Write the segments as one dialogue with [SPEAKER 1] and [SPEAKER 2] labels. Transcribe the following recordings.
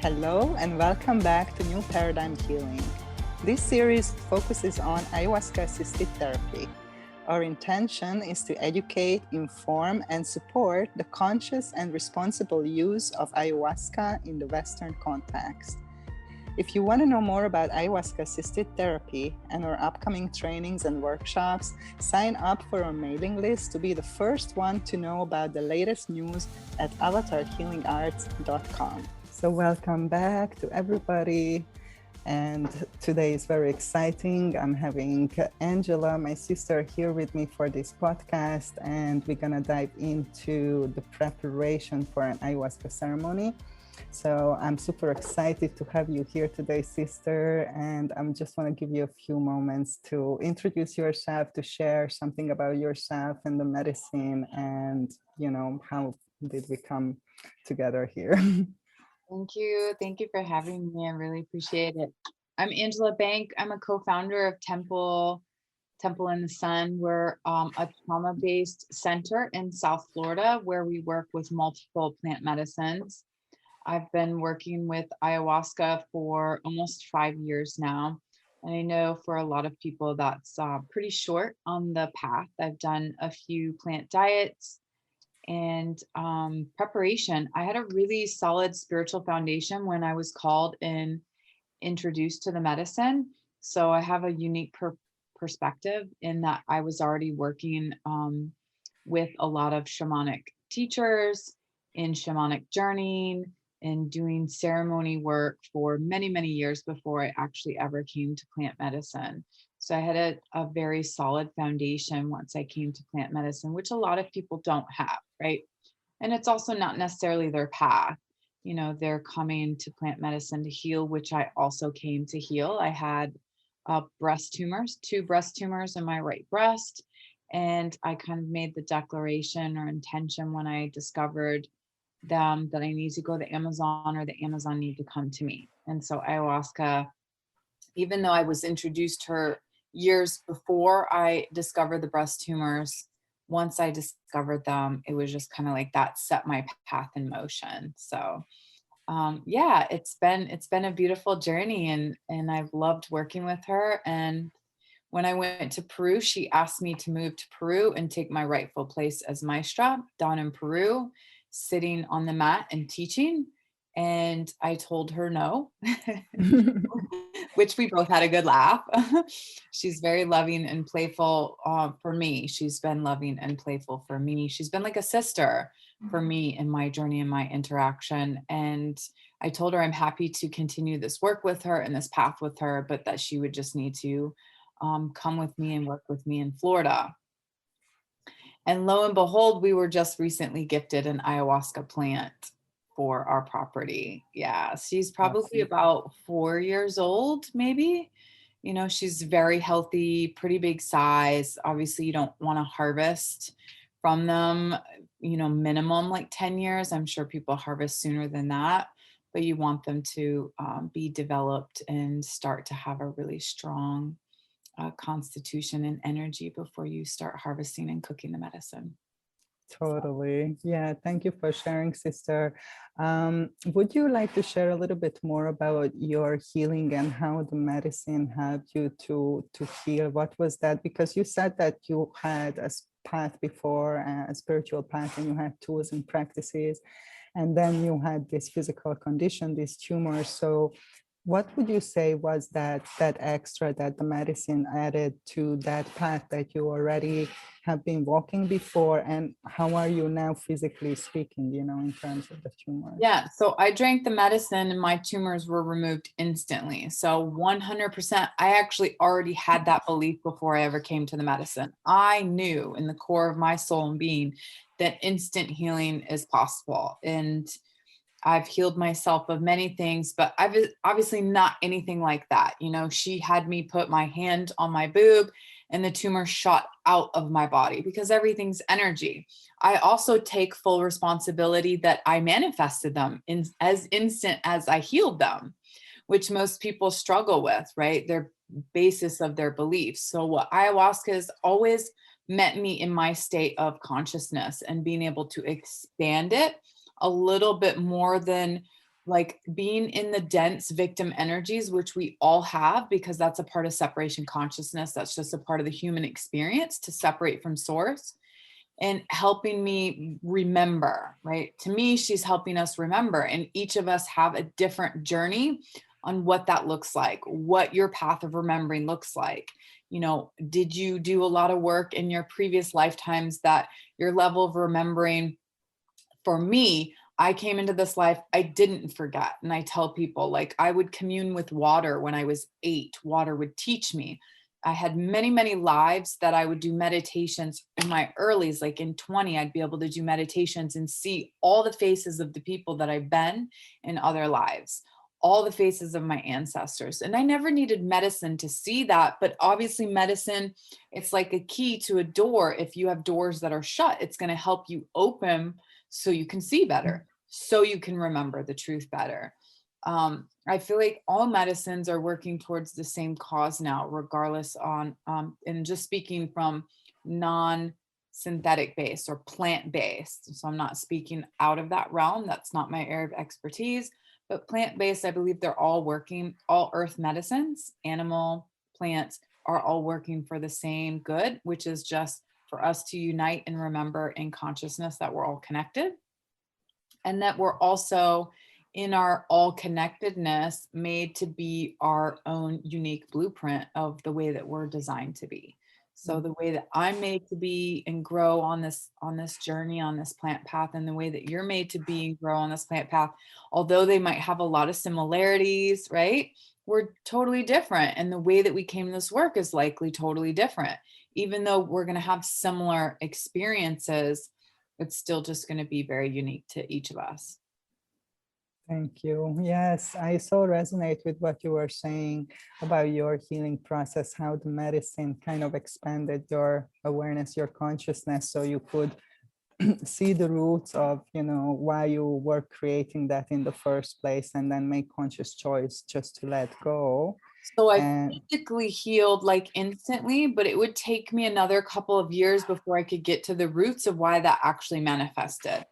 [SPEAKER 1] Hello and welcome back to New Paradigm Healing. This series focuses on Ayahuasca Assisted Therapy. Our intention is to educate, inform, and support the conscious and responsible use of ayahuasca in the Western context. If you want to know more about Ayahuasca Assisted Therapy and our upcoming trainings and workshops, sign up for our mailing list to be the first one to know about the latest news at avatarhealingarts.com. So welcome back to everybody. And today is very exciting. I'm having Angela, my sister, here with me for this podcast, and we're gonna dive into the preparation for an ayahuasca ceremony. So I'm super excited to have you here today, sister, and I just want to give you a few moments to introduce yourself, to share something about yourself and the medicine, and how did we come together here.
[SPEAKER 2] Thank you. Thank you for having me. I really appreciate it. I'm Angela Bank. I'm a co-founder of Temple in the Sun. We're a trauma-based center in South Florida where we work with multiple plant medicines. I've been working with ayahuasca for almost 5 years now. And I know for a lot of people that's pretty short on the path. I've done a few plant diets and preparation. I had a really solid spiritual foundation when I was called and introduced to the medicine. So I have a unique perspective in that I was already working with a lot of shamanic teachers in shamanic journeying and doing ceremony work for many, many years before I actually ever came to plant medicine. So I had a very solid foundation once I came to plant medicine, which a lot of people don't have, right? And it's also not necessarily their path. They're coming to plant medicine to heal, which I also came to heal. I had breast tumors, 2 breast tumors in my right breast. And I kind of made the declaration or intention when I discovered them that I need to go to the Amazon or the Amazon need to come to me. And so ayahuasca, even though I was introduced to her years before I discovered the breast tumors, once I discovered them, it was just kind of like that set my path in motion. So it's been a beautiful journey, and I've loved working with her. And when I went to Peru, she asked me to move to Peru and take my rightful place as maestra down in Peru, sitting on the mat and teaching. And I told her no, which we both had a good laugh. She's very loving and playful for me. She's been loving and playful for me. She's been like a sister for me in my journey and my interaction. And I told her I'm happy to continue this work with her and this path with her, but that she would just need to come with me and work with me in Florida. And lo and behold, we were just recently gifted an ayahuasca plant for our property. Yeah, she's probably about 4 years old, maybe. She's very healthy, pretty big size. Obviously, you don't want to harvest from them, minimum like 10 years. I'm sure people harvest sooner than that, but you want them to be developed and start to have a really strong constitution and energy before you start harvesting and cooking the medicine.
[SPEAKER 1] Totally. Yeah. Thank you for sharing, sister. Would you like to share a little bit more about your healing and how the medicine helped you to heal? What was that? Because you said that you had a path before, a spiritual path, and you had tools and practices, and then you had this physical condition, this tumor. So what would you say was that extra that the medicine added to that path that you already have been walking before, and how are you now physically speaking, in terms of the tumor?
[SPEAKER 2] Yeah, so I drank the medicine and my tumors were removed instantly. So 100%, I actually already had that belief before I ever came to the medicine. I knew in the core of my soul and being that instant healing is possible. And I've healed myself of many things, but I've obviously not anything like that. She had me put my hand on my boob and the tumor shot out of my body because everything's energy. I also take full responsibility that I manifested them in as instant as I healed them, which most people struggle with, right? Their basis of their beliefs. So what ayahuasca has always met me in my state of consciousness and being able to expand it a little bit more than like being in the dense victim energies, which we all have, because that's a part of separation consciousness. That's just a part of the human experience, to separate from source, and helping me remember, right? To me, she's helping us remember, and each of us have a different journey on what that looks like, what your path of remembering looks like. You know, did you do a lot of work in your previous lifetimes that your level of remembering? For me, I came into this life, I didn't forget. And I tell people, like, I would commune with water when I was 8. Water would teach me. I had many, many lives that I would do meditations in my earlies, like in 20, I'd be able to do meditations and see all the faces of the people that I've been in other lives, all the faces of my ancestors. And I never needed medicine to see that. But obviously, medicine, it's like a key to a door. If you have doors that are shut, it's going to help you open so you can see better, so you can remember the truth better. I feel like all medicines are working towards the same cause now, regardless on, and just speaking from non-synthetic based or plant-based. So I'm not speaking out of that realm. That's not my area of expertise, but plant-based, I believe they're all working, all earth medicines, animal, plants, are all working for the same good, which is just for us to unite and remember in consciousness that we're all connected, and that we're also in our all connectedness made to be our own unique blueprint of the way that we're designed to be. So the way that I'm made to be and grow on this journey, on this plant path, and the way that you're made to be and grow on this plant path, although they might have a lot of similarities, right? We're totally different. And the way that we came to this work is likely totally different. Even though we're going to have similar experiences, it's still just going to be very unique to each of us.
[SPEAKER 1] Thank you. Yes, I so resonate with what you were saying about your healing process, how the medicine kind of expanded your awareness, your consciousness, so you could see the roots of, you know, why you were creating that in the first place, and then make conscious choice just to let go.
[SPEAKER 2] So I
[SPEAKER 1] And
[SPEAKER 2] physically healed like instantly, but it would take me another couple of years before I could get to the roots of why that actually manifested.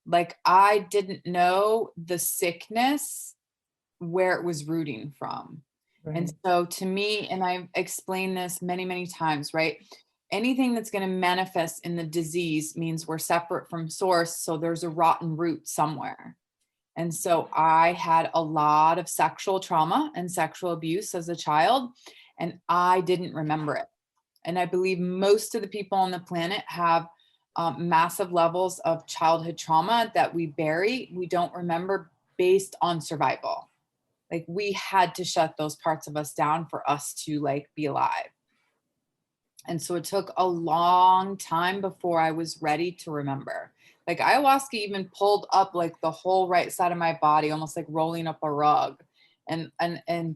[SPEAKER 2] Like, I didn't know the sickness where it was rooting from. And
[SPEAKER 1] right.
[SPEAKER 2] so to me, and I've explained this many, many times, right? Anything that's going to manifest in the disease means we're separate from source. So there's a rotten root somewhere. And so I had a lot of sexual trauma and sexual abuse as a child, and I didn't remember it. And I believe most of the people on the planet have massive levels of childhood trauma that we bury, we don't remember, based on survival. Like, we had to shut those parts of us down for us to like be alive. And so it took a long time before I was ready to remember. Like, ayahuasca even pulled up like the whole right side of my body, almost like rolling up a rug, and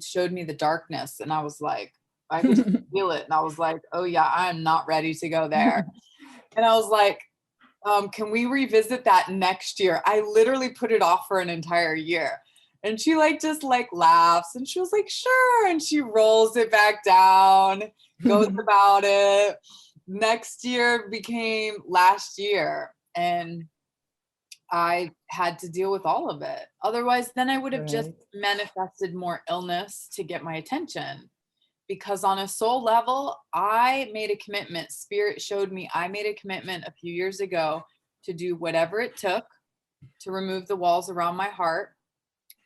[SPEAKER 2] showed me the darkness. And I was like, I could feel it. And I was like, oh yeah, I'm not ready to go there. And I was like, can we revisit that next year? I literally put it off for an entire year. And she like just like laughs, and she was like, sure. And she rolls it back down, goes about it. Next year became last year, and I had to deal with all of it. Otherwise, then I would have just
[SPEAKER 1] Right.
[SPEAKER 2] manifested more illness to get my attention. Because on a soul level, I made a commitment. Spirit showed me I made a commitment a few years ago to do whatever it took to remove the walls around my heart,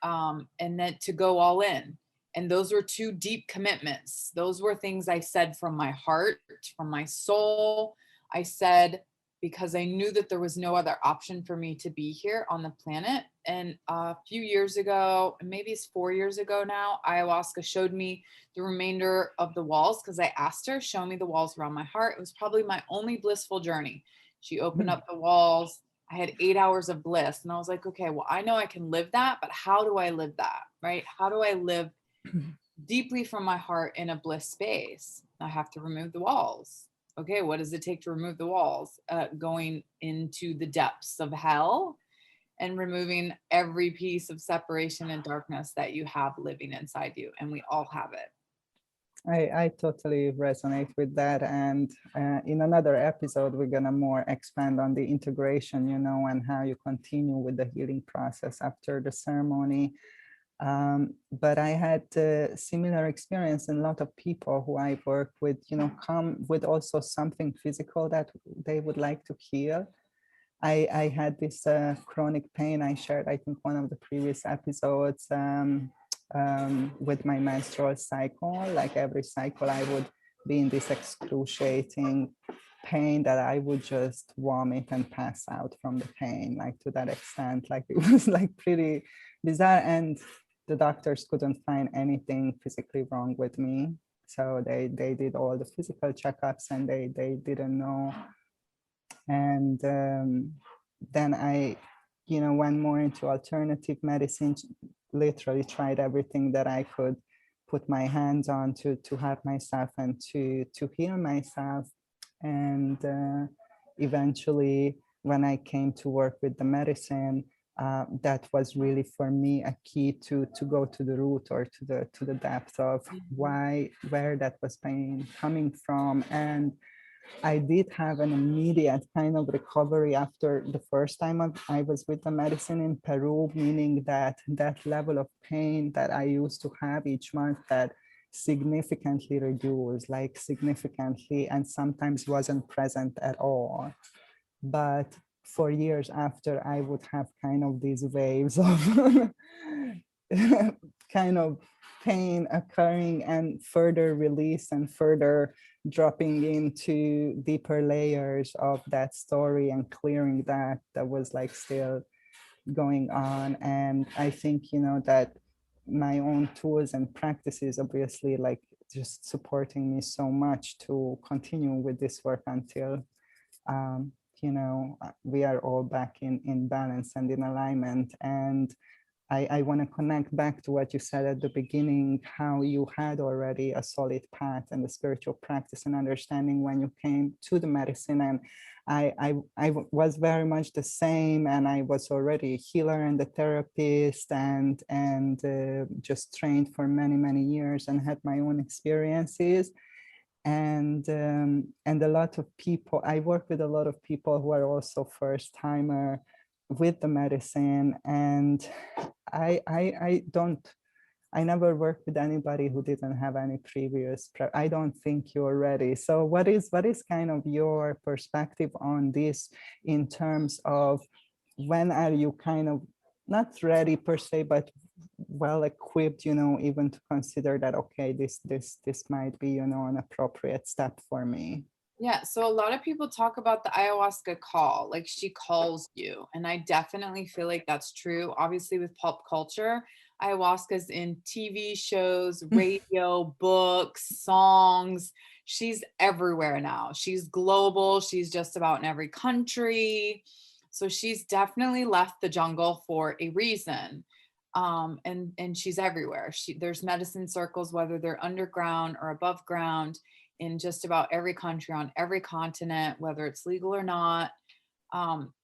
[SPEAKER 2] and then to go all in. And those were two deep commitments. Those were things I said from my heart, from my soul. I said, because I knew that there was no other option for me to be here on the planet. And a few years ago, maybe it's 4 years ago now, ayahuasca showed me the remainder of the walls, because I asked her, show me the walls around my heart. It was probably my only blissful journey. She opened up the walls. I had 8 hours of bliss. And I was like, okay, well, I know I can live that, but how do I live that, right? How do I live deeply from my heart in a bliss space? I have to remove the walls. Okay, what does it take to remove the walls? Going into the depths of hell and removing every piece of separation and darkness that you have living inside you. And we all have it.
[SPEAKER 1] I totally resonate with that. And in another episode, we're going to more expand on the integration, and how you continue with the healing process after the ceremony. But I had a similar experience, and a lot of people who I work with, come with also something physical that they would like to heal. I had this chronic pain. I shared, I think, one of the previous episodes with my menstrual cycle. Like every cycle, I would be in this excruciating pain that I would just vomit and pass out from the pain, like to that extent. Like it was like pretty bizarre. And the doctors couldn't find anything physically wrong with me. So they did all the physical checkups and they didn't know. And then I, went more into alternative medicine, literally tried everything that I could put my hands on to help myself and to heal myself. And eventually, when I came to work with the medicine, that was really for me a key to go to the root, or to the depth of where that was pain coming from. And I did have an immediate kind of recovery after the first time I was with the medicine in Peru, meaning that that level of pain that I used to have each month, that significantly reduced, like significantly, and sometimes wasn't present at all. But for years after, I would have kind of these waves of kind of pain occurring, and further release and further dropping into deeper layers of that story and clearing that was like still going on. And I think, that my own tools and practices obviously like just supporting me so much to continue with this work until um, we are all back in balance and in alignment. And I want to connect back to what you said at the beginning, how you had already a solid path and the spiritual practice and understanding when you came to the medicine. And I was very much the same, and I was already a healer and a therapist, and just trained for many, many years and had my own experiences. And a lot of people, I work with a lot of people who are also first timer with the medicine. And I don't, I never worked with anybody who didn't have any previous I don't think you're ready. So what is kind of your perspective on this, in terms of when are you kind of not ready per se, but well equipped, even to consider that, okay, this might be, an appropriate step for me.
[SPEAKER 2] Yeah, so a lot of people talk about the ayahuasca call, like she calls you. And I definitely feel like that's true. Obviously, with pop culture, ayahuasca's in TV shows, radio, books, songs. She's everywhere now. She's global. She's just about in every country. So she's definitely left the jungle for a reason. And she's everywhere. There's medicine circles, whether they're underground or above ground, in just about every country on every continent, whether it's legal or not.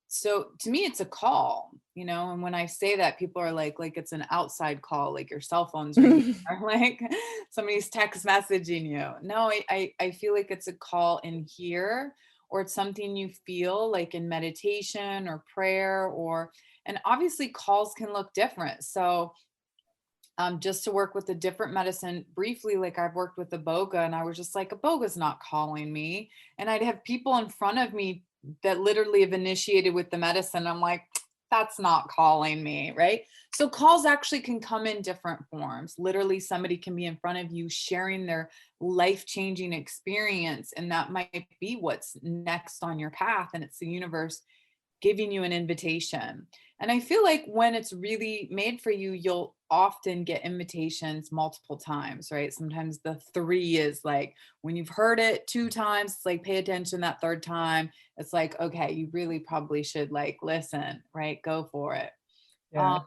[SPEAKER 2] So to me, it's a call, and when I say that, people are like it's an outside call, like your cell phone's ringing, or like somebody's text messaging you. No, I feel like it's a call in here, or it's something you feel like in meditation or prayer, and obviously calls can look different. So just to work with a different medicine briefly, like I've worked with Iboga, and I was just like, Iboga's not calling me. And I'd have people in front of me that literally have initiated with the medicine. I'm like, that's not calling me, right? So calls actually can come in different forms. Literally, somebody can be in front of you sharing their life-changing experience, and that might be what's next on your path. And it's the universe giving you an invitation. And I feel like when it's really made for you, you'll often get invitations multiple times, right? Sometimes the three is like when you've heard it two times, it's like pay attention that third time. It's like, okay, you really probably should like listen, right? Go for it.
[SPEAKER 1] Yeah.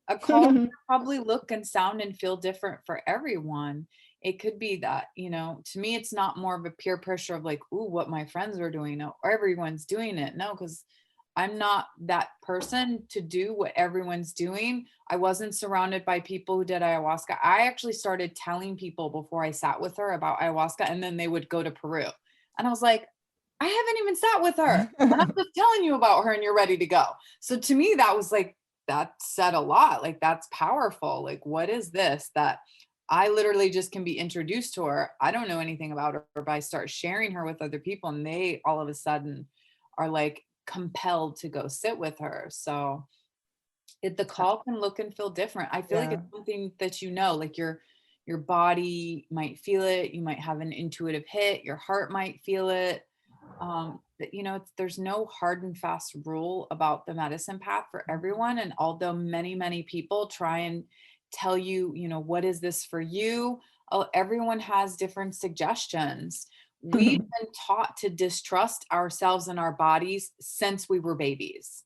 [SPEAKER 2] A call can probably look and sound and feel different for everyone. It could be that, to me, it's not more of a peer pressure of like, ooh, what my friends are doing, or everyone's doing it. No, because I'm not that person to do what everyone's doing. I wasn't surrounded by people who did ayahuasca. I actually started telling people before I sat with her about ayahuasca, and then they would go to Peru. And I was like, I haven't even sat with her. And I'm just telling you about her and you're ready to go. So to me, that was like, that said a lot. Like, that's powerful. Like, what is this that I literally just can be introduced to her? I don't know anything about her, but I start sharing her with other people and they all of a sudden are like compelled to go sit with her. So the call can look and feel different. I feel like
[SPEAKER 1] Yeah.
[SPEAKER 2] it's something that, like your body might feel it. You might have an intuitive hit. Your heart might feel it. There's no hard and fast rule about the medicine path for everyone. And although many people try and tell you, what is this for you? Oh, everyone has different suggestions. We've been taught to distrust ourselves and our bodies since we were babies.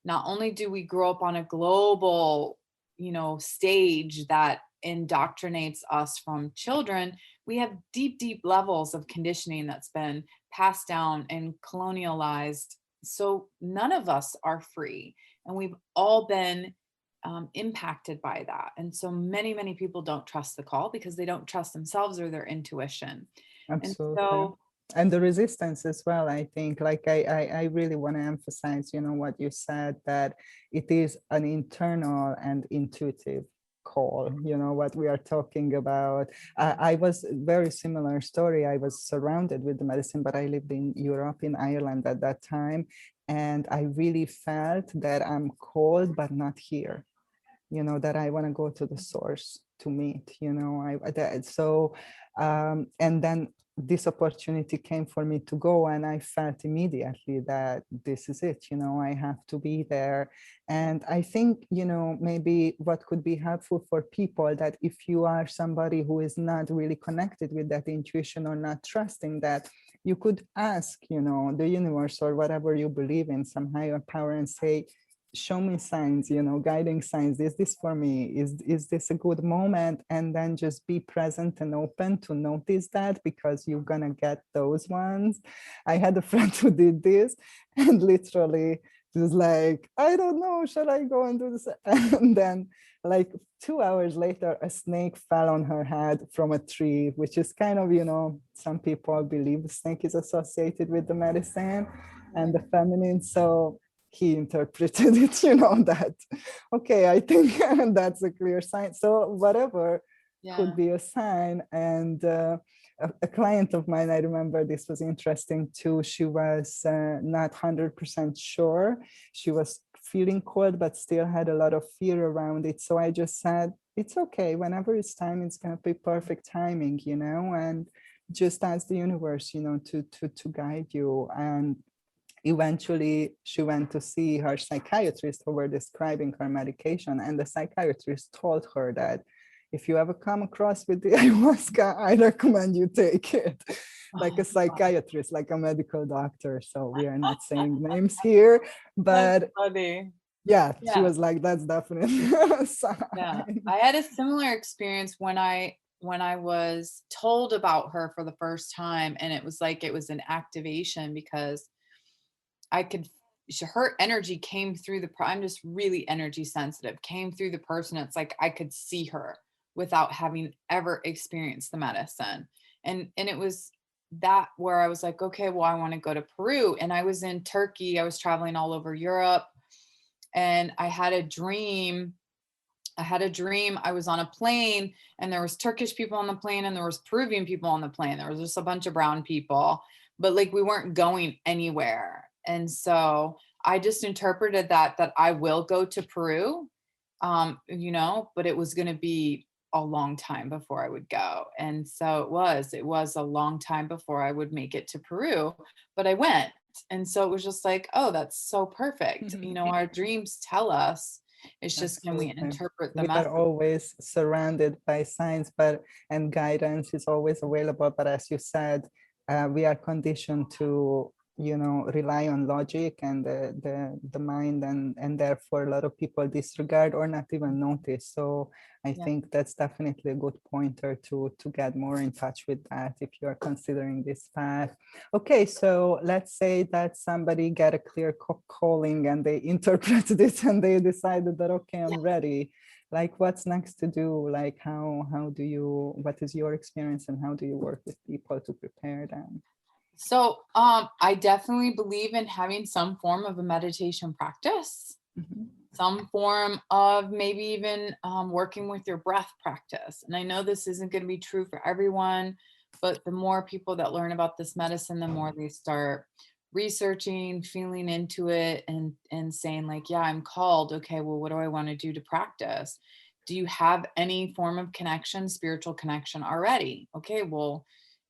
[SPEAKER 2] Not only do we grow up on a global, stage that indoctrinates us from children, we have deep levels of conditioning that's been passed down and colonialized. So none of us are free. And we've all been impacted by that. And so many people don't trust the call because they don't trust themselves or their intuition. And
[SPEAKER 1] Absolutely.
[SPEAKER 2] so,
[SPEAKER 1] And the resistance as well, I think, like I really want to emphasize, what you said, that it is an internal and intuitive call, what we are talking about. I was very similar story. I was surrounded with the medicine, but I lived in Europe, in Ireland at that time. And I really felt that I'm called, but not here, that I want to go to the source to meet, and then this opportunity came for me to go, and I felt immediately that this is it, I have to be there. And I think, maybe what could be helpful for people, that if you are somebody who is not really connected with that intuition or not trusting that, you could ask, the universe or whatever you believe in, some higher power, and say, show me signs, guiding signs. Is this for me? Is this a good moment? And then just be present and open to notice that, because you're gonna get those ones. I had a friend who did this, and literally it was like, I don't know, shall I go and do this? And then like 2 hours later, a snake fell on her head from a tree, which is kind of, some people believe the snake is associated with the medicine and the feminine. So he interpreted it, that, okay, I think that's a clear sign. So whatever could be a sign. And a client of mine, I remember this was interesting too. She was not 100% sure. She was feeling cold, but still had a lot of fear around it. So I just said, it's okay. Whenever it's time, it's going to be perfect timing, and just ask the universe, to guide you. And eventually she went to see her psychiatrist who were describing her medication, and the psychiatrist told her that if you ever come across with the ayahuasca, I recommend you take it. Like a psychiatrist, like a medical doctor. So we are not saying names here, but
[SPEAKER 2] that's funny.
[SPEAKER 1] yeah, she was like, that's definitely a sign.
[SPEAKER 2] Yeah, I had a similar experience when I was told about her for the first time, and it was like it was an activation because I could her energy came through I'm just really energy sensitive, came through the person. It's like I could see her without having ever experienced the medicine. And it was that where I was like, okay, well, I want to go to Peru. And I was in Turkey. I was traveling all over Europe, and I had a dream. I was on a plane, and there was Turkish people on the plane, and there was Peruvian people on the plane. There was just a bunch of brown people, but like we weren't going anywhere. And so I just interpreted that I will go to Peru, but it was going to be a long time before I would go. And so it was a long time before I would make it to Peru, but I went. And so it was just like, oh, that's so perfect. Our dreams tell us. It's just, can we
[SPEAKER 1] Absolutely.
[SPEAKER 2] interpret the
[SPEAKER 1] We are
[SPEAKER 2] message?
[SPEAKER 1] always surrounded by signs, and guidance is always available. But as you said, we are conditioned to rely on logic and the mind, and therefore a lot of people disregard or not even notice. So I
[SPEAKER 2] Yeah.
[SPEAKER 1] think that's definitely a good pointer to get more in touch with that if you are considering this path. Okay, so let's say that somebody get a clear calling and they interpreted it and they decided that, okay, I'm ready. Like, what's next to do? Like, what is your experience and how do you work with people to prepare them?
[SPEAKER 2] So I definitely believe in having some form of a meditation practice,
[SPEAKER 1] Mhm.
[SPEAKER 2] some form of maybe even working with your breath practice. And I know this isn't going to be true for everyone, but the more people that learn about this medicine, the more they start researching, feeling into it, and saying like, yeah, I'm called. Okay, well, what do I want to do to practice? Do you have any form of connection, spiritual connection already? Okay, well,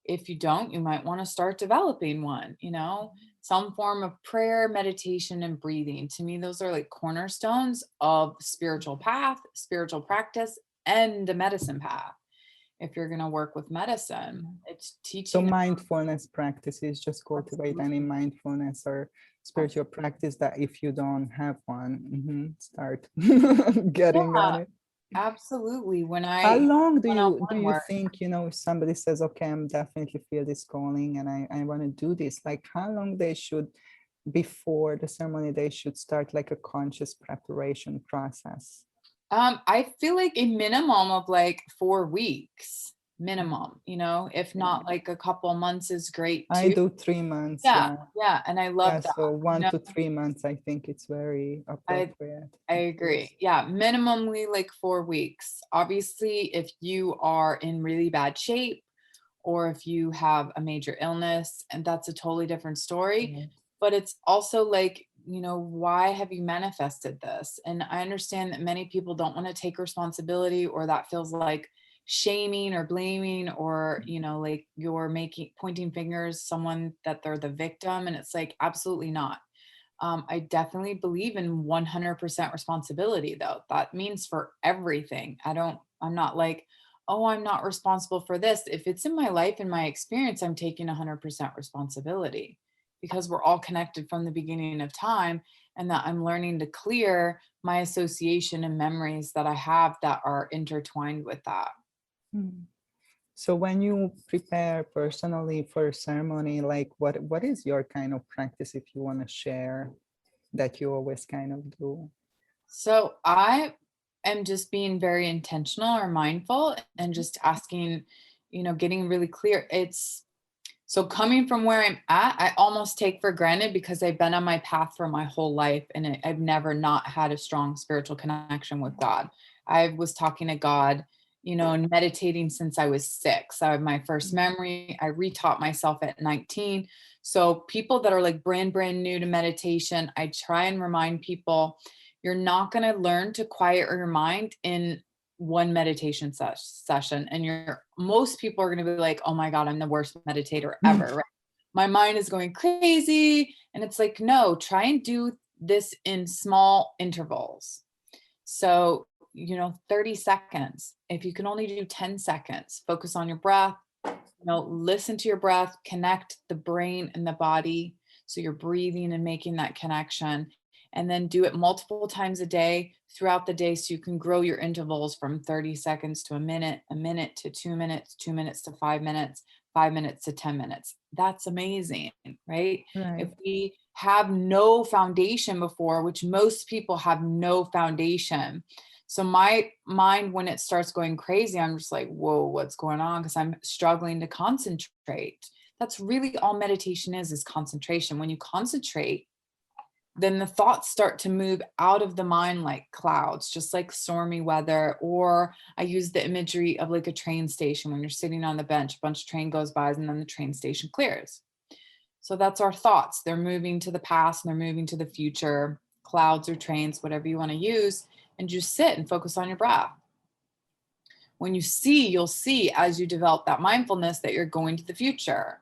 [SPEAKER 2] if you don't, you might want to start developing one, some form of prayer, meditation, and breathing. To me, those are like cornerstones of spiritual path, spiritual practice, and the medicine path. If you're going to work with medicine, it's
[SPEAKER 1] So
[SPEAKER 2] teaching.
[SPEAKER 1] mindfulness practices, just cultivate any
[SPEAKER 2] Absolutely.
[SPEAKER 1] mindfulness or spiritual practice that if you don't have one, start getting on
[SPEAKER 2] Yeah,
[SPEAKER 1] it.
[SPEAKER 2] absolutely. When
[SPEAKER 1] How
[SPEAKER 2] I
[SPEAKER 1] long do
[SPEAKER 2] one-on-one
[SPEAKER 1] you
[SPEAKER 2] work,
[SPEAKER 1] think, if somebody says, okay, I'm definitely feel this calling and I want to do this, like how long they should, before the ceremony, they should start like a conscious preparation process?
[SPEAKER 2] I feel like a minimum of like 4 weeks, minimum, if
[SPEAKER 1] Yeah,
[SPEAKER 2] not like a couple months is great
[SPEAKER 1] I
[SPEAKER 2] too.
[SPEAKER 1] do 3 months.
[SPEAKER 2] Yeah,
[SPEAKER 1] Yeah.
[SPEAKER 2] yeah, and I
[SPEAKER 1] Yeah.
[SPEAKER 2] love that.
[SPEAKER 1] So
[SPEAKER 2] You
[SPEAKER 1] one
[SPEAKER 2] know,
[SPEAKER 1] to 3 months, I think it's very
[SPEAKER 2] I
[SPEAKER 1] appropriate
[SPEAKER 2] I
[SPEAKER 1] at
[SPEAKER 2] agree.
[SPEAKER 1] least.
[SPEAKER 2] Yeah, minimally like 4 weeks. Obviously, if you are in really bad shape or if you have a major illness, and that's a totally different story.
[SPEAKER 1] Yeah.
[SPEAKER 2] But it's also like, why have you manifested this? And I understand that many people don't want to take responsibility, or that feels like shaming or blaming, or, like you're pointing fingers, someone that they're the victim. And it's like, absolutely not. I definitely believe in 100% responsibility, though. That means for everything. I'm not like, oh, I'm not responsible for this. If it's in my life and my experience, I'm taking 100% responsibility, because we're all connected from the beginning of time, and that I'm learning to clear my association and memories that I have that are intertwined with that.
[SPEAKER 1] Hmm. So when you prepare personally for a ceremony, like what is your kind of practice, if you want to share, that you always kind of do?
[SPEAKER 2] So I am just being very intentional or mindful and just asking, getting really clear. It's so coming from where I'm at, I almost take for granted because I've been on my path for my whole life, and I've never not had a strong spiritual connection with God. I was talking to God, and meditating since I was 6. I have my first memory. I retaught myself at 19. So people that are like brand new to meditation, I try and remind people, you're not going to learn to quiet your mind in one meditation session, and most people are going to be like, oh my god, I'm the worst meditator ever, right? My mind is going crazy. And it's like, no, try and do this in small intervals. So 30 seconds. If you can only do 10 seconds, focus on your breath. Listen to your breath, connect the brain and the body, so you're breathing and making that connection. And then do it multiple times a day throughout the day, so you can grow your intervals from 30 seconds to a minute to 2 minutes, 2 minutes to 5 minutes, 5 minutes to 10 minutes. That's amazing, right? If
[SPEAKER 1] Right.
[SPEAKER 2] we have no foundation before, which most people have no foundation, so my mind, when it starts going crazy, I'm just like, whoa, what's going on? Because I'm struggling to concentrate. That's really all meditation is concentration. When you concentrate, then the thoughts start to move out of the mind like clouds, just like stormy weather. Or I use the imagery of like a train station. When you're sitting on the bench, a bunch of train goes by and then the train station clears. So that's our thoughts. They're moving to the past and they're moving to the future, clouds or trains, whatever you want to use, and just sit and focus on your breath. When you'll see as you develop that mindfulness that you're going to the future.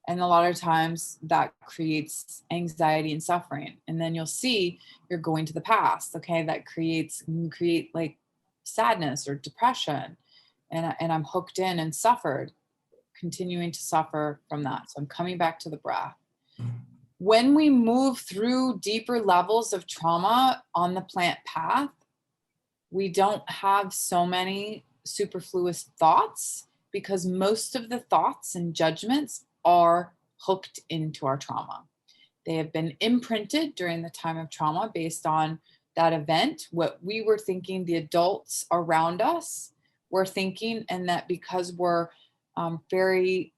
[SPEAKER 2] And a lot of times that creates anxiety and suffering. And then you'll see you're going to the past. Okay. That can create like sadness or depression. And I'm hooked in and suffered, continuing to suffer from that. So I'm coming back to the breath. when we move through deeper levels of trauma on the plant path, we don't have so many superfluous thoughts because most of the thoughts and judgments are hooked into our trauma. They have been imprinted during the time of trauma based on that event, what we were thinking the adults around us were thinking, and that because we're very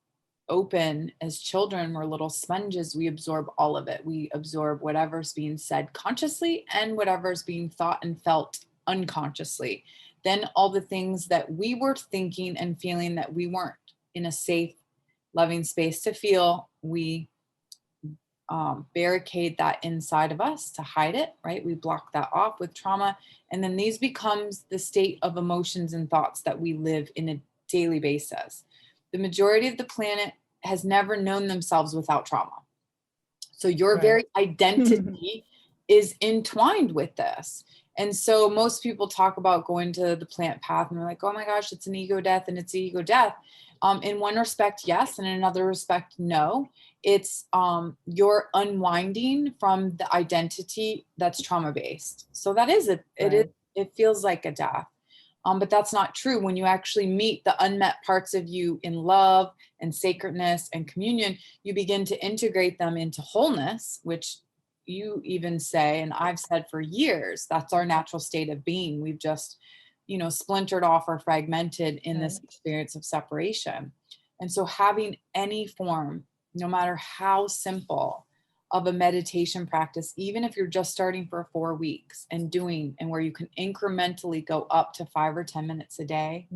[SPEAKER 2] open as children, we're little sponges, we absorb all of it. We absorb whatever's being said consciously and whatever's being thought and felt unconsciously. Then all the things that we were thinking and feeling that we weren't in a safe, loving space to feel, we barricade that inside of us to hide it, right? We block that off with trauma. And then these becomes the state of emotions and thoughts that we live in a daily basis. The majority of the planet has never known themselves without trauma. So your very identity is entwined with this. And so most people talk about going to the plant path and they're like, oh my gosh, it's an ego death and it's an ego death. In one respect, yes. And in another respect, no. It's you're unwinding from the identity that's trauma-based. So that is it feels like a death. But that's not true. When you actually meet the unmet parts of you in love and sacredness and communion, you begin to integrate them into wholeness, which you even say, and I've said for years, that's our natural state of being. We've just, splintered off or fragmented in this experience of separation. And so having any form, no matter how simple, of a meditation practice, even if you're just starting for 4 weeks and where you can incrementally go up to 5 or 10 minutes a day,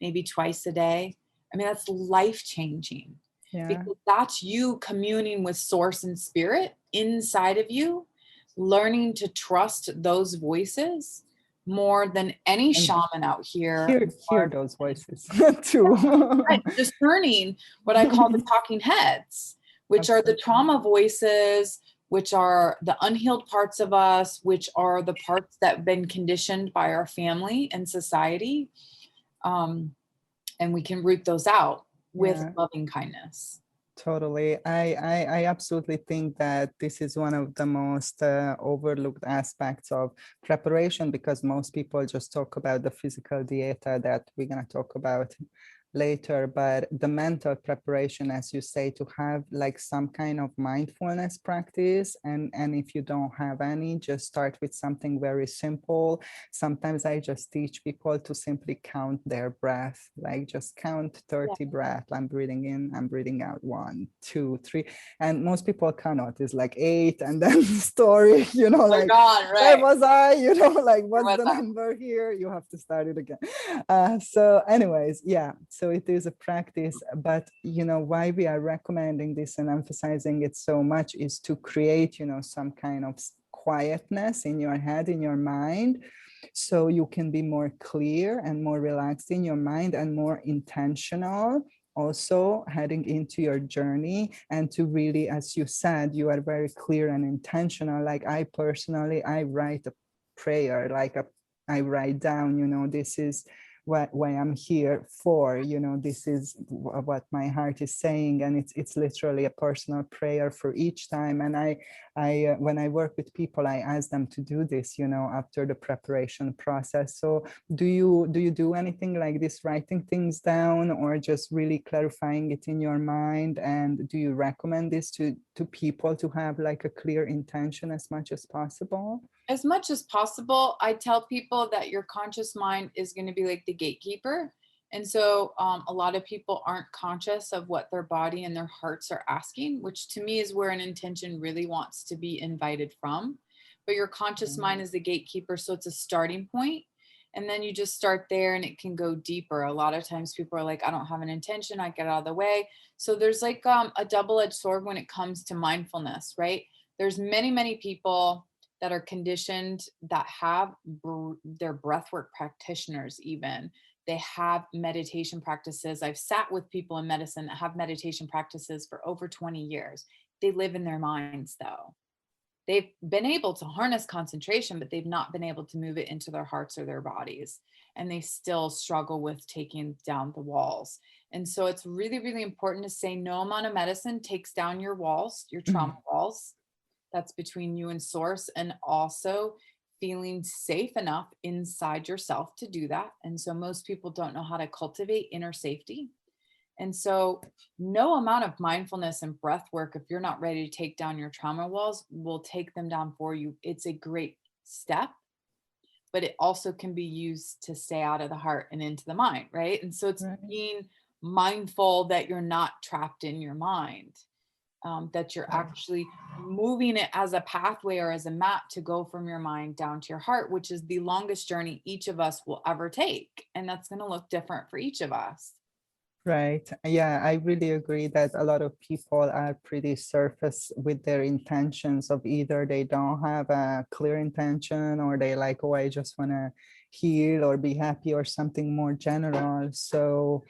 [SPEAKER 2] maybe twice a day. I mean, that's life-changing because that's you communing with source and spirit inside of you, learning to trust those voices more than any shaman out here.
[SPEAKER 1] Hear those voices too.
[SPEAKER 2] Right, discerning what I call the talking heads, which are the trauma voices, which are the unhealed parts of us, which are the parts that have been conditioned by our family and society. And we can root those out with loving kindness.
[SPEAKER 1] Totally. I absolutely think that this is one of the most overlooked aspects of preparation, because most people just talk about the physical dieta that we're going to talk about later, but the mental preparation, as you say, to have like some kind of mindfulness practice, and if you don't have any, just start with something very simple. Sometimes I just teach people to simply count their breath, like just count 30 breaths. I'm breathing in, I'm breathing out, 1, 2, 3, and most people cannot. It's like 8, and then story, like
[SPEAKER 2] gone, right?
[SPEAKER 1] Where was I, like what's the number here? You have to start it again. So anyways, so it is a practice, but why we are recommending this and emphasizing it so much is to create some kind of quietness in your head, in your mind, so you can be more clear and more relaxed in your mind and more intentional also heading into your journey, and to really, as you said, you are very clear and intentional. Like I personally, I write a prayer, like I write down, this is why I'm here for, this is what my heart is saying, and it's literally a personal prayer for each time. And I when I work with people, I ask them to do this, after the preparation process. So do you do anything like this, writing things down, or just really clarifying it in your mind? And do you recommend this to people to have like a clear intention as much as possible?
[SPEAKER 2] As much as possible. I tell people that your conscious mind is going to be like the gatekeeper. And so a lot of people aren't conscious of what their body and their hearts are asking, which to me is where an intention really wants to be invited from. But your conscious mind is the gatekeeper. So it's a starting point. And then you just start there and it can go deeper. A lot of times people are like, I don't have an intention, I get out of the way. So there's like a double-edged sword when it comes to mindfulness, right? There's many, many people that are conditioned that have their breathwork practitioners even. They have meditation practices. I've sat with people in medicine that have meditation practices for over 20 years. They live in their minds though. they've been able to harness concentration, but they've not been able to move it into their hearts or their bodies. And they still struggle with taking down the walls. And so it's really, really important to say no amount of medicine takes down your walls, your trauma walls. That's between you and source, and also feeling safe enough inside yourself to do that. And so most people don't know how to cultivate inner safety. And so no amount of mindfulness and breath work, if you're not ready to take down your trauma walls, will take them down for you. It's a great step, but it also can be used to stay out of the heart and into the mind, right? And so it's being mindful that you're not trapped in your mind, that you're actually moving it as a pathway or as a map to go from your mind down to your heart, which is the longest journey each of us will ever take. And that's going to look different for each of us.
[SPEAKER 1] Right. Yeah, I really agree that a lot of people are pretty surface with their intentions of either they don't have a clear intention, or they like, oh, I just want to heal or be happy, or something more general. So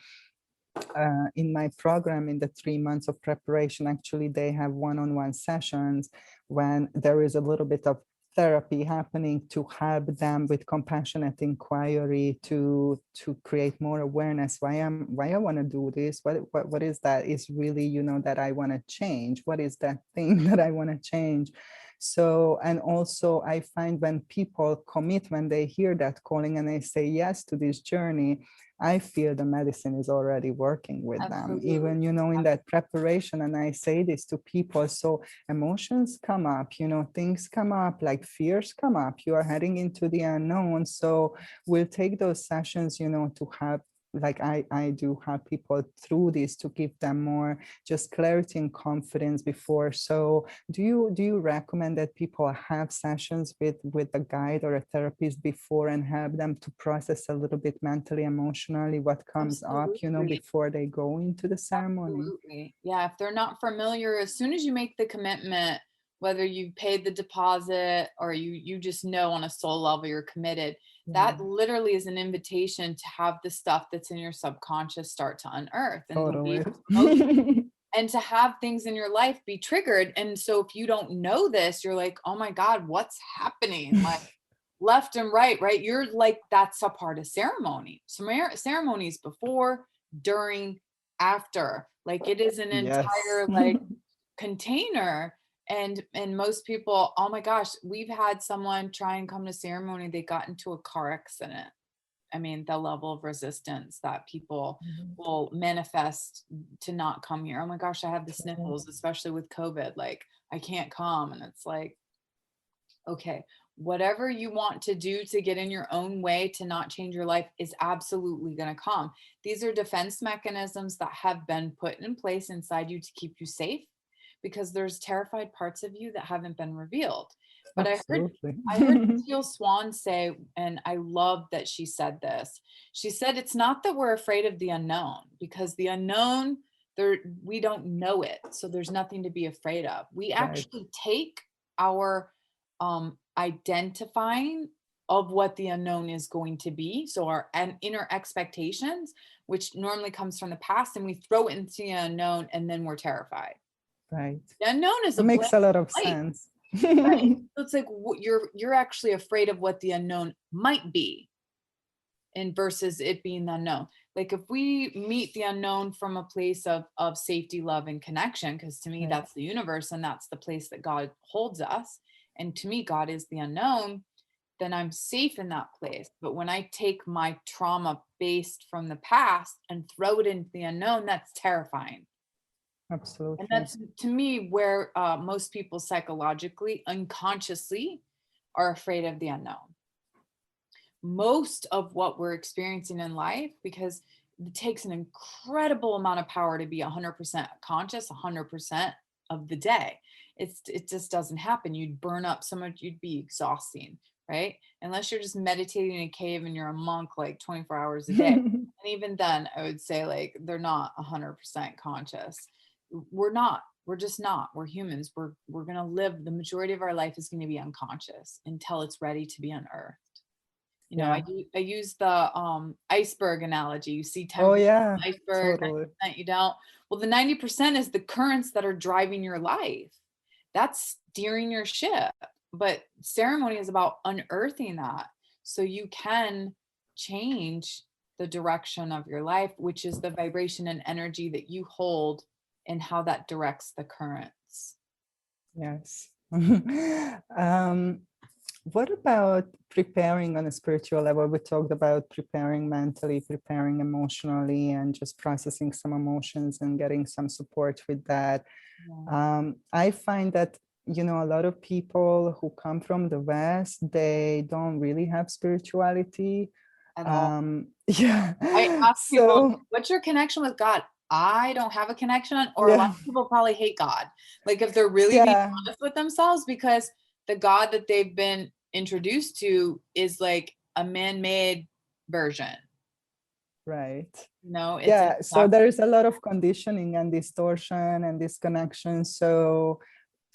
[SPEAKER 1] in my program, in the 3 months of preparation, actually, they have one-on-one sessions when there is a little bit of therapy happening to help them with compassionate inquiry to create more awareness. Why I want to do this? What is that? Is really, that I want to change? What is that thing that I want to change? So, and also I find when people commit, when they hear that calling and they say yes to this journey, I feel the medicine is already working with
[SPEAKER 2] Absolutely.
[SPEAKER 1] them, even, in that preparation. And I say this to people. So emotions come up, things come up, like fears come up. You are heading into the unknown. So we'll take those sessions, to have, like I do have people through this to give them more just clarity and confidence before. So do you recommend that people have sessions with a guide or a therapist before, and help them to process a little bit mentally, emotionally what comes up, before they go into the ceremony?
[SPEAKER 2] Absolutely. Yeah, if they're not familiar, as soon as you make the commitment, whether you paid the deposit or you just know on a soul level you're committed, that literally is an invitation to have the stuff that's in your subconscious start to unearth, and
[SPEAKER 1] Totally.
[SPEAKER 2] and to have things in your life be triggered. And so if you don't know this, you're like, oh my God, what's happening? Like left and right? You're like, that's a part of ceremony. Ceremonies before, during, after, like it is an entire like container. And most people, oh my gosh, we've had someone try and come to ceremony, they got into a car accident. I mean, the level of resistance that people will manifest to not come here. Oh my gosh, I have the sniffles, especially with COVID. Like, I can't come. And it's like, okay, whatever you want to do to get in your own way to not change your life is absolutely going to come. These are defense mechanisms that have been put in place inside you to keep you safe, because there's terrified parts of you that haven't been revealed. But
[SPEAKER 1] Absolutely.
[SPEAKER 2] I heard Teal Swan say, and I love that she said this. She said, it's not that we're afraid of the unknown, because the unknown, we don't know it. So there's nothing to be afraid of. We actually take our identifying of what the unknown is going to be. So our inner expectations, which normally comes from the past, and we throw it into the unknown, and then we're terrified.
[SPEAKER 1] Right.
[SPEAKER 2] The unknown is
[SPEAKER 1] it makes a lot of sense.
[SPEAKER 2] Right. So it's like you're actually afraid of what the unknown might be, and versus it being the unknown. Like if we meet the unknown from a place of safety, love, and connection, because to me that's the universe, and that's the place that God holds us. And to me, God is the unknown. Then I'm safe in that place. But when I take my trauma based from the past and throw it into the unknown, that's terrifying.
[SPEAKER 1] Absolutely.
[SPEAKER 2] And that's, to me, where most people psychologically, unconsciously are afraid of the unknown. Most of what we're experiencing in life, because it takes an incredible amount of power to be 100% conscious 100% of the day. It just doesn't happen. You'd burn up so much, you'd be exhausting, right? Unless you're just meditating in a cave and you're a monk like 24 hours a day. And even then, I would say like they're not 100% conscious. We're not. We're just not. We're humans. We're going to live. The majority of our life is going to be unconscious until it's ready to be unearthed. I use the iceberg analogy. You see 10% iceberg, totally. 90% you don't. Well, the 90% is the currents that are driving your life. That's steering your ship. But ceremony is about unearthing that so you can change the direction of your life, which is the vibration and energy that you hold and how that directs the currents.
[SPEAKER 1] Yes. What about preparing on a spiritual level? We talked about preparing mentally, preparing emotionally, and just processing some emotions and getting some support with that. I find that, you know, a lot of people who come from the West, they don't really have spirituality.
[SPEAKER 2] At all.
[SPEAKER 1] Yeah.
[SPEAKER 2] I ask people,
[SPEAKER 1] So,
[SPEAKER 2] what's your connection with God? I don't have a connection, or a lot
[SPEAKER 1] yeah,
[SPEAKER 2] of people probably hate God. Like if they're really being
[SPEAKER 1] yeah,
[SPEAKER 2] honest with themselves, because the God that they've been introduced to is like a man-made version.
[SPEAKER 1] right.
[SPEAKER 2] No, it's
[SPEAKER 1] Yeah, so there is a lot of conditioning and distortion and disconnection. So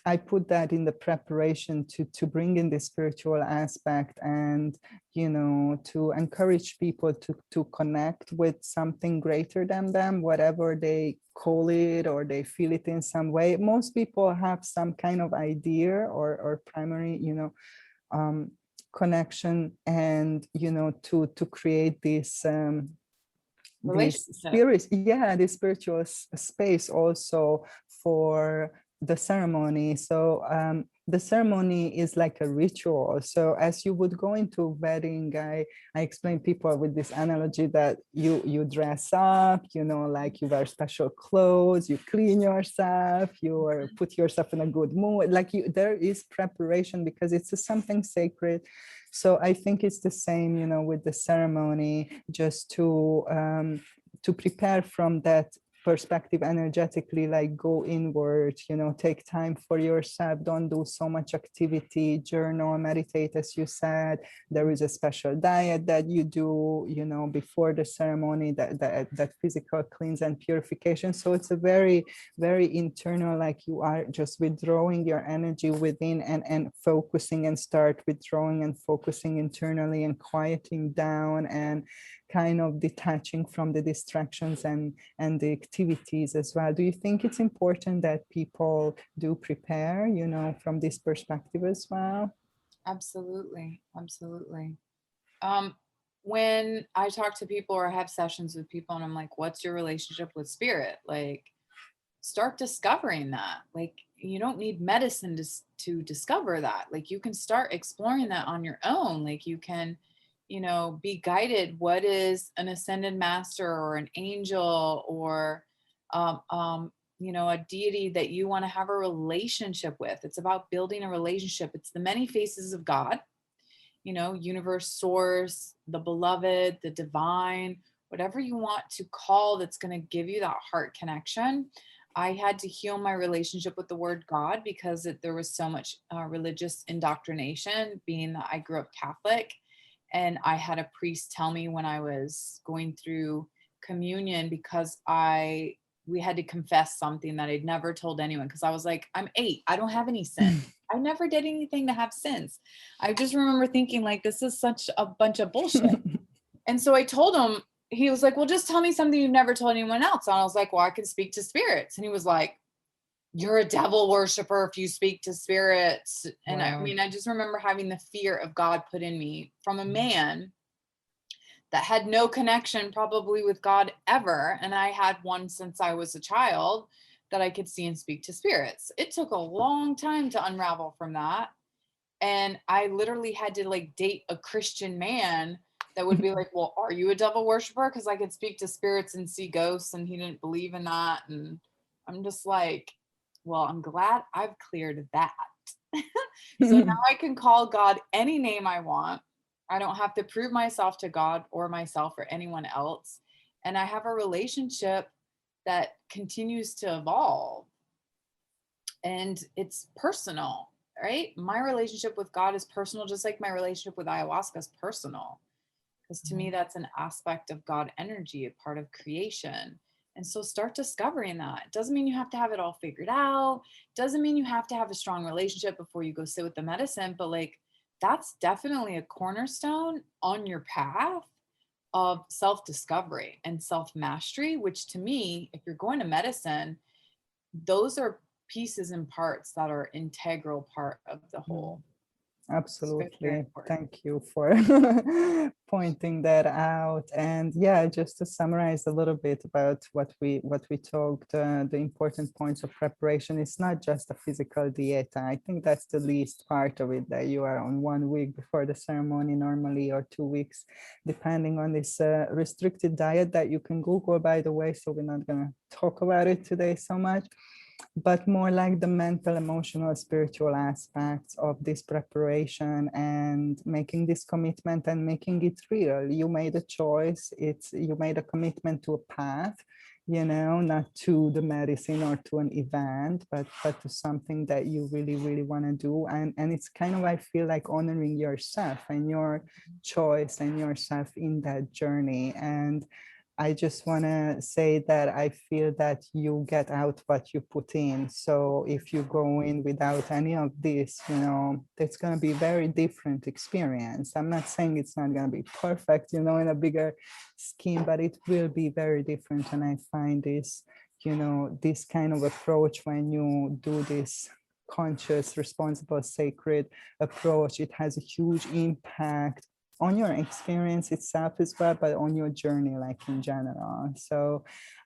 [SPEAKER 1] I put that in the preparation to bring in the spiritual aspect and, you know, to encourage people to connect with something greater than them, whatever they call it or they feel it in some way. Most people have some kind of idea or primary, you know, connection, and, you know, to create this
[SPEAKER 2] relationship.
[SPEAKER 1] spirit, yeah, this spiritual space also for the ceremony. So the ceremony is like a ritual. So as you would go into a wedding, I explain people with this analogy that you dress up, you know, like you wear special clothes, you clean yourself, you put yourself in a good mood, like you, there is preparation because it's something sacred. So I think it's the same, you know, with the ceremony, just to prepare from that perspective energetically, like go inward, you know, take time for yourself, don't do so much activity, journal, meditate, as you said. There is a special diet that you do, you know, before the ceremony, that physical cleanse and purification. So it's a very, very internal, like you are just withdrawing your energy within and focusing, and start withdrawing and focusing internally and quieting down and kind of detaching from the distractions and the activities as well. Do you think it's important that people do prepare, you know, from this perspective as well?
[SPEAKER 2] Absolutely. Absolutely. Um, when I talk to people or have sessions with people and I'm like, what's your relationship with spirit? Like, start discovering that. Like, you don't need medicine to discover that. Like, you can start exploring that on your own. Like, you can, you know, be guided. What is an ascended master or an angel or, um, um, you know, a deity that you want to have a relationship with? It's about building a relationship. It's the many faces of God, you know, universe, source, the beloved, the divine, whatever you want to call that's going to give you that heart connection. I had to heal my relationship with the word God because there was so much religious indoctrination, being that I grew up Catholic. And I had a priest tell me when I was going through communion, because we had to confess something that I'd never told anyone, because I was like, I'm 8, I don't have any sin. I never did anything to have sins. I just remember thinking, like, this is such a bunch of bullshit. And so I told him, he was like, well, just tell me something you've never told anyone else. And I was like, well, I can speak to spirits. And he was like, you're a devil worshiper if you speak to spirits. And I
[SPEAKER 1] Wow.
[SPEAKER 2] mean, I just remember having the fear of God put in me from a man that had no connection probably with God ever. And I had one since I was a child, that I could see and speak to spirits. It took a long time to unravel from that. And I literally had to like date a Christian man that would be like, well, are you a devil worshiper? Because I could speak to spirits and see ghosts, and he didn't believe in that. And I'm just like, well, I'm glad I've cleared that. So now I can call God any name I want. I don't have to prove myself to God or myself or anyone else. And I have a relationship that continues to evolve, and it's personal, right? My relationship with God is personal, just like my relationship with ayahuasca is personal. Because to me, that's an aspect of God energy, a part of creation. And so start discovering that. It doesn't mean you have to have it all figured out. Doesn't mean you have to have a strong relationship before you go sit with the medicine, but like, that's definitely a cornerstone on your path of self-discovery and self-mastery, which to me, if you're going to medicine, those are pieces and parts that are integral part of the whole. It's very, very
[SPEAKER 1] Absolutely.
[SPEAKER 2] important.
[SPEAKER 1] Thank you for pointing that out. And yeah, just to summarize a little bit about what we talked, the important points of preparation. It's not just a physical diet. I think that's the least part of it, that you are on 1 week before the ceremony normally, or 2 weeks, depending on this restricted diet that you can Google, by the way. So we're not gonna talk about it today so much, but more like the mental, emotional, spiritual aspects of this preparation and making this commitment and making it real. You made a choice. You made a commitment to a path, not to the medicine or to an event, but to something that you really, really want to do. And it's kind of, I feel like, honoring yourself and your choice and yourself in that journey. And I just want to say that I feel that you get out what you put in. So if you go in without any of this, it's going to be a very different experience. I'm not saying it's not going to be perfect, in a bigger scheme, but it will be very different. And I find this kind of approach, when you do this conscious, responsible, sacred approach, it has a huge impact on your experience itself as well, but on your journey, like in general. So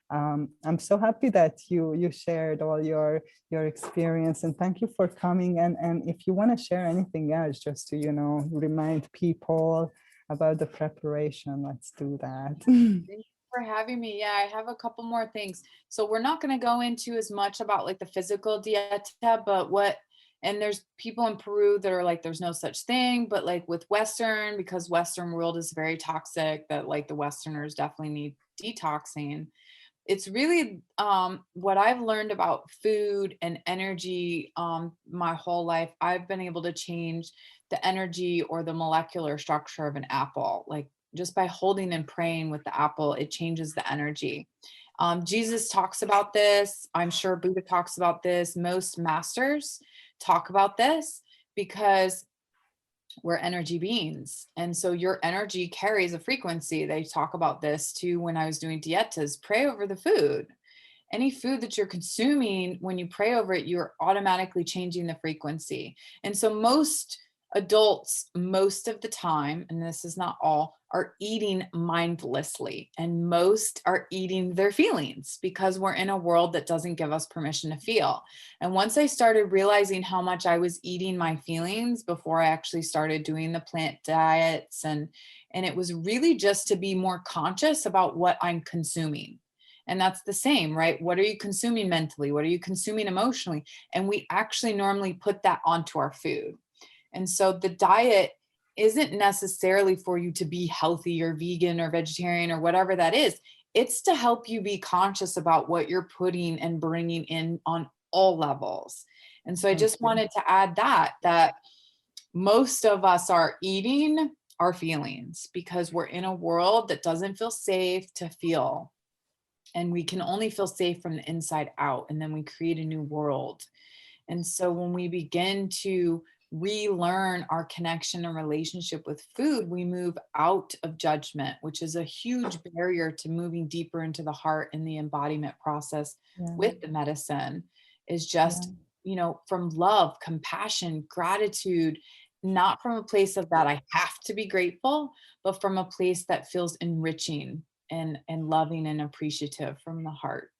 [SPEAKER 1] I'm so happy that you shared all your experience, and thank you for coming. And if you want to share anything else, just to remind people about the preparation, let's do that.
[SPEAKER 2] Thank you for having me. Yeah, I have a couple more things. So we're not going to go into as much about like the physical dieta, but and there's people in Peru that are like, there's no such thing, but like with Western, because Western world is very toxic, that like the Westerners definitely need detoxing. It's really what I've learned about food and energy my whole life. I've been able to change the energy or the molecular structure of an apple. Like just by holding and praying with the apple, it changes the energy. Jesus talks about this. I'm sure Buddha talks about this. Most masters talk about this because we're energy beings. And so your energy carries a frequency. They talk about this too when I was doing dietas. Pray over the food. Any food that you're consuming, when you pray over it, you're automatically changing the frequency. And so most adults, most of the time, and this is not all, are eating mindlessly, and most are eating their feelings because we're in a world that doesn't give us permission to feel. And once I started realizing how much I was eating my feelings before I actually started doing the plant diets, and it was really just to be more conscious about what I'm consuming. And that's the same, right? What are you consuming mentally? What are you consuming emotionally? And we actually normally put that onto our food. And so the diet isn't necessarily for you to be healthy or vegan or vegetarian or whatever that is. It's to help you be conscious about what you're putting and bringing in on all levels. And so I just wanted to add that most of us are eating our feelings because we're in a world that doesn't feel safe to feel. And we can only feel safe from the inside out. And then we create a new world. And so when we begin to relearn our connection and relationship with food, we move out of judgment, which is a huge barrier to moving deeper into the heart and the embodiment process with the medicine, is just, from love, compassion, gratitude, not from a place of that I have to be grateful, but from a place that feels enriching and loving and appreciative from the heart.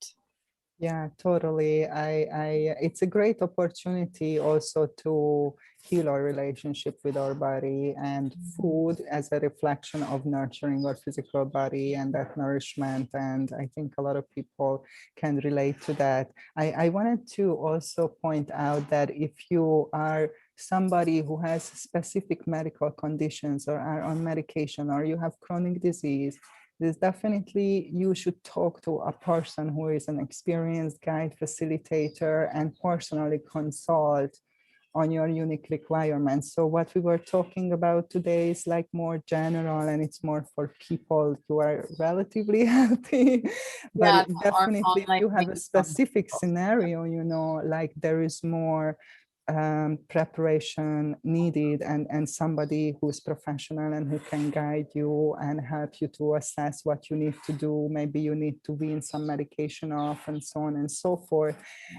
[SPEAKER 1] Yeah, totally. It's a great opportunity also to heal our relationship with our body, and food as a reflection of nurturing our physical body and that nourishment. And I think a lot of people can relate to that. I wanted to also point out that if you are somebody who has specific medical conditions or are on medication, or you have chronic disease, there's definitely, you should talk to a person who is an experienced guide, facilitator, and personally consult on your unique requirements. So what we were talking about today is like more general, and it's more for people who are relatively healthy. But definitely if you have a specific scenario, like there is more preparation needed, and somebody who's professional and who can guide you and help you to assess what you need to do. Maybe you need to wean some medication off and so on and so forth.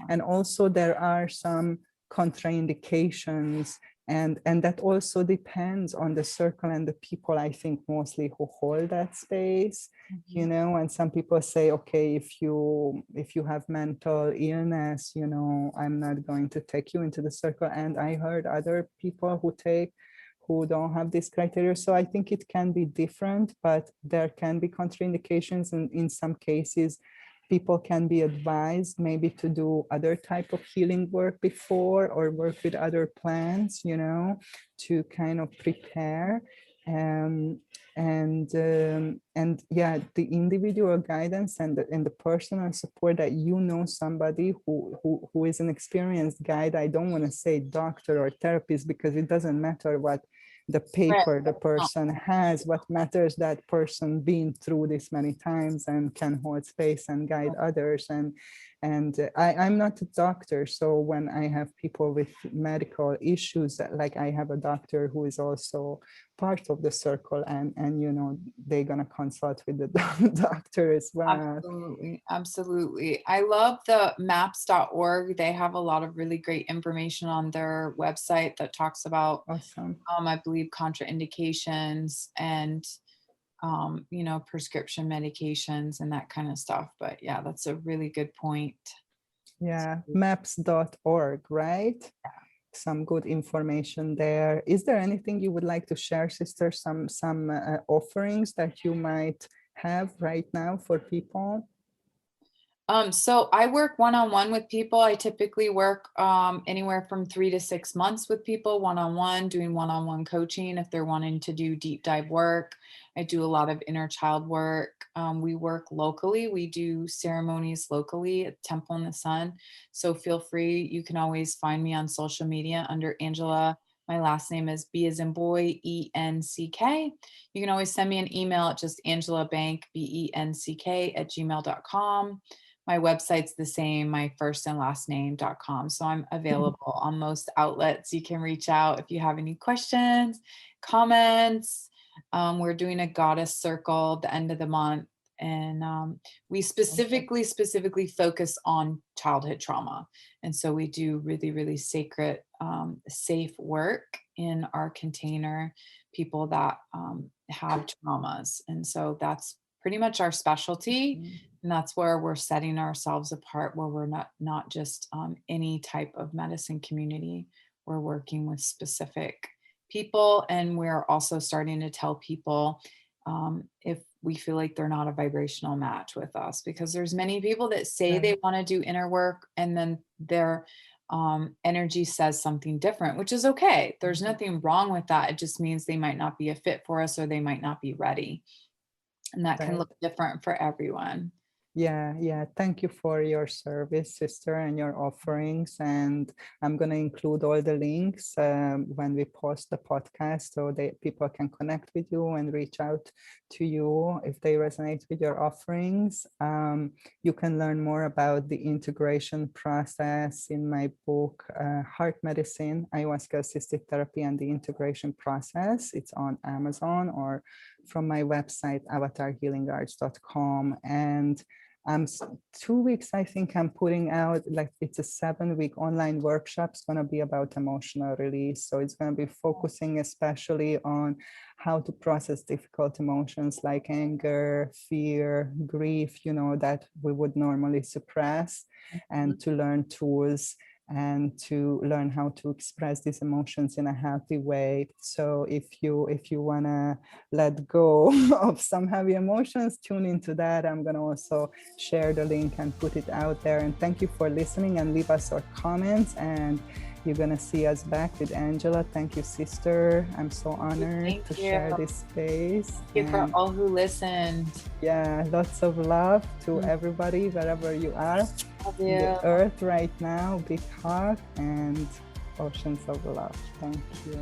[SPEAKER 1] And also there are some contraindications, and that also depends on the circle and the people, I think, mostly who hold that space. You know, and some people say, okay, if you have mental illness, you know, I'm not going to take you into the circle. And I heard other people who don't have this criteria. So I think it can be different, but there can be contraindications, and in some cases people can be advised maybe to do other type of healing work before, or work with other plants, you know, to kind of prepare. And yeah, the individual guidance and the personal support, that you know somebody who is an experienced guide. I don't want to say doctor or therapist, because it doesn't matter what the paper the person has. What matters that person been through this many times and can hold space and guide others. And I'm not a doctor, so when I have people with medical issues, like I have a doctor who is also part of the circle, and you know, they're gonna consult with the doctor as well.
[SPEAKER 2] Absolutely. I love the maps.org. They have a lot of really great information on their website that talks about
[SPEAKER 1] Awesome.
[SPEAKER 2] I believe contraindications and you know, prescription medications and that kind of stuff. But yeah, that's a really good point.
[SPEAKER 1] Yeah, maps.org, right? Some good information there. Is there anything you would like to share, sister? Some offerings that you might have right now for people?
[SPEAKER 2] So I work one-on-one with people. I typically work anywhere from 3 to 6 months with people one-on-one, doing one-on-one coaching if they're wanting to do deep dive work. I do a lot of inner child work. We work locally. We do ceremonies locally at Temple in the Sun. So feel free. You can always find me on social media under Angela. My last name is B as in boy, E-N-C-K. You can always send me an email at just angelabank, B-E-N-C-K @gmail.com. My website's the same, my first and last name.com. So I'm available on most outlets. You can reach out if you have any questions, comments. We're doing a goddess circle at the end of the month. And we specifically focus on childhood trauma. And so we do really, really sacred, safe work in our container, people that have traumas. And so that's pretty much our specialty. And that's where we're setting ourselves apart, where we're not just any type of medicine community. We're working with specific people, and we're also starting to tell people if we feel like they're not a vibrational match with us, because there's many people that say they want to do inner work and then their energy says something different, which is okay. There's nothing wrong with that. It just means they might not be a fit for us, or they might not be ready. And that can look different for everyone.
[SPEAKER 1] Yeah. Thank you for your service, sister, and your offerings. And I'm going to include all the links when we post the podcast, so that people can connect with you and reach out to you if they resonate with your offerings. You can learn more about the integration process in my book, Heart Medicine, Ayahuasca Assisted Therapy and the Integration Process. It's on Amazon, or from my website, avatarhealingarts.com. And 2 weeks, I think I'm putting out, like, it's a 7-week online workshop. It's going to be about emotional release. So it's going to be focusing especially on how to process difficult emotions like anger, fear, grief, you know, that we would normally suppress, and to learn tools and to learn how to express these emotions in a healthy way. So if you want to let go of some heavy emotions, tune into that. I'm going to also share the link and put it out there. And thank you for listening, and leave us your comments, and you're going to see us back with Angela. Thank you, sister. I'm so honored to share this space.
[SPEAKER 2] Thank you for all who listened.
[SPEAKER 1] Yeah, lots of love to everybody, wherever you are.
[SPEAKER 2] Love you.
[SPEAKER 1] The earth right now, big hug and oceans of love. Thank you.